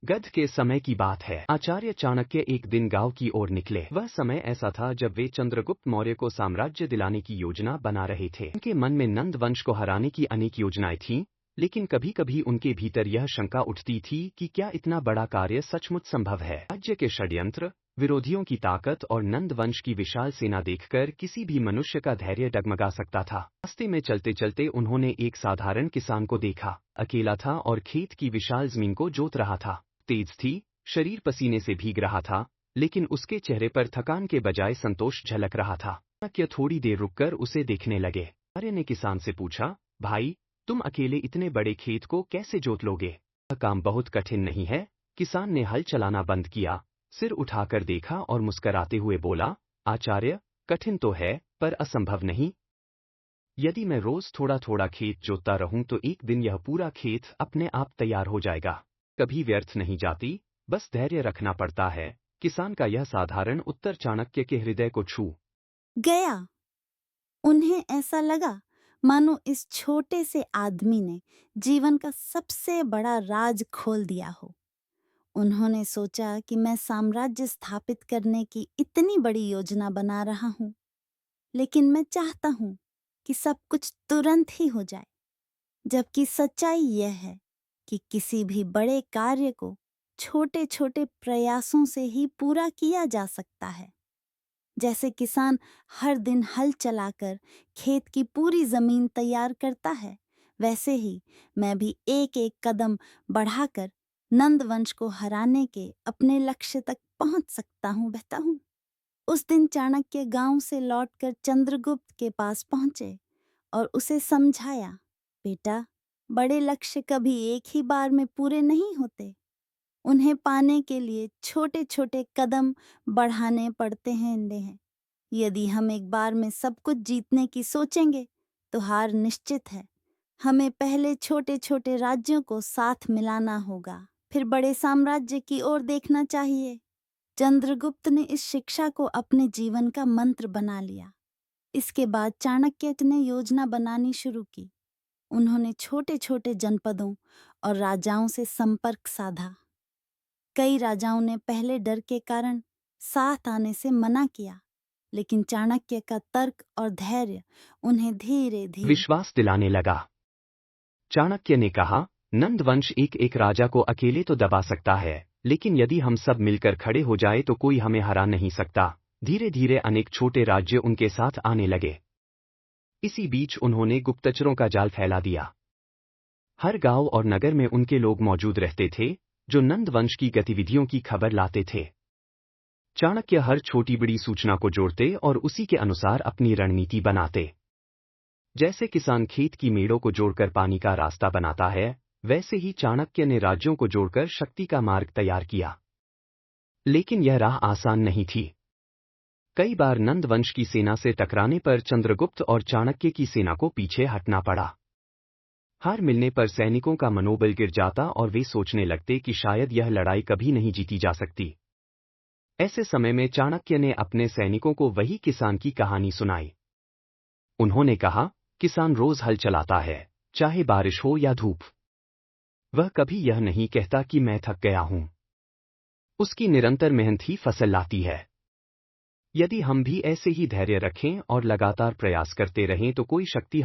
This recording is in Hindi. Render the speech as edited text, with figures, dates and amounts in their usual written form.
गध के समय की बात है। आचार्य चाणक्य एक दिन गांव की ओर निकले। वह समय ऐसा था जब वे चंद्रगुप्त मौर्य को साम्राज्य दिलाने की योजना बना रहे थे। उनके मन में नंद वंश को हराने की अनेक योजनाएं थीं, लेकिन कभी कभी उनके भीतर यह शंका उठती थी कि क्या इतना बड़ा कार्य सचमुच संभव है। राज्य के षड्यंत्र, विरोधियों की ताकत और नंद वंश की विशाल सेना देखकर किसी भी मनुष्य का धैर्य डगमगा सकता था। रास्ते में चलते चलते उन्होंने एक साधारण किसान को देखा। अकेला था और खेत की विशाल जमीन को जोत रहा था। तेज थी, शरीर पसीने से भीग रहा था, लेकिन उसके चेहरे पर थकान के बजाय संतोष झलक रहा था। चाणक्य थोड़ी देर रुककर उसे देखने लगे। आचार्य ने किसान से पूछा, भाई, तुम अकेले इतने बड़े खेत को कैसे जोत लोगे? यह काम बहुत कठिन नहीं है। किसान ने हल चलाना बंद किया, सिर उठाकर देखा और मुस्कराते हुए बोला, आचार्य, कठिन तो है, पर असंभव नहीं। यदि मैं रोज थोड़ा थोड़ा खेत जोतता रहूं तो एक दिन यह पूरा खेत अपने आप तैयार हो जाएगा। कभी व्यर्थ नहीं जाती, बस धैर्य रखना पड़ता है। किसान का यह साधारण उत्तर चाणक्य के हृदय को छू गया। उन्हें ऐसा लगा मानो इस छोटे से आदमी ने जीवन का सबसे बड़ा राज खोल दिया हो। उन्होंने सोचा कि मैं साम्राज्य स्थापित करने की इतनी बड़ी योजना बना रहा हूं, लेकिन मैं चाहता हूं कि सब कुछ तुरंत ही हो जाए। जबकि सच्चाई यह है कि किसी भी बड़े कार्य को छोटे छोटे प्रयासों से ही पूरा किया जा सकता है। जैसे किसान हर दिन हल चलाकर खेत की पूरी जमीन तैयार करता है, वैसे ही मैं भी एक एक कदम बढ़ाकर नंद वंश को हराने के अपने लक्ष्य तक पहुंच सकता हूं। बहता हूं। उस दिन चाणक्य गांव से लौटकर चंद्रगुप्त के पास पहुंचे और उसे समझाया, बेटा, बड़े लक्ष्य कभी एक ही बार में पूरे नहीं होते। उन्हें पाने के लिए छोटे छोटे कदम बढ़ाने पड़ते हैं। यदि हम एक बार में सब कुछ जीतने की सोचेंगे तो हार निश्चित है। हमें पहले छोटे छोटे राज्यों को साथ मिलाना होगा, फिर बड़े साम्राज्य की ओर देखना चाहिए। चंद्रगुप्त ने इस शिक्षा को अपने जीवन का मंत्र बना लिया। इसके बाद चाणक्य ने योजना बनानी शुरू की। उन्होंने छोटे छोटे जनपदों और राजाओं से संपर्क साधा। कई राजाओं ने पहले डर के कारण साथ आने से मना किया, लेकिन चाणक्य का तर्क और धैर्य उन्हें धीरे धीरे विश्वास दिलाने लगा। चाणक्य ने कहा, नंद वंश एक एक राजा को अकेले तो दबा सकता है, लेकिन यदि हम सब मिलकर खड़े हो जाए तो कोई हमें हरा नहीं सकता। धीरे धीरे अनेक छोटे राज्य उनके साथ आने लगे। इसी बीच उन्होंने गुप्तचरों का जाल फैला दिया। हर गांव और नगर में उनके लोग मौजूद रहते थे, जो नंद वंश की गतिविधियों की खबर लाते थे। चाणक्य हर छोटी बड़ी सूचना को जोड़ते और उसी के अनुसार अपनी रणनीति बनाते। जैसे किसान खेत की मेड़ों को जोड़कर पानी का रास्ता बनाता है, वैसे ही चाणक्य ने राज्यों को जोड़कर शक्ति का मार्ग तैयार किया। लेकिन यह राह आसान नहीं थी। कई बार नंद वंश की सेना से टकराने पर चंद्रगुप्त और चाणक्य की सेना को पीछे हटना पड़ा। हार मिलने पर सैनिकों का मनोबल गिर जाता और वे सोचने लगते कि शायद यह लड़ाई कभी नहीं जीती जा सकती। ऐसे समय में चाणक्य ने अपने सैनिकों को वही किसान की कहानी सुनाई। उन्होंने कहा, किसान रोज हल चलाता है, चाहे बारिश हो या धूप। वह कभी यह नहीं कहता कि मैं थक गया हूं। उसकी निरंतर मेहनत ही फसल लाती है। यदि हम भी ऐसे ही धैर्य रखें और लगातार प्रयास करते रहें तो कोई शक्ति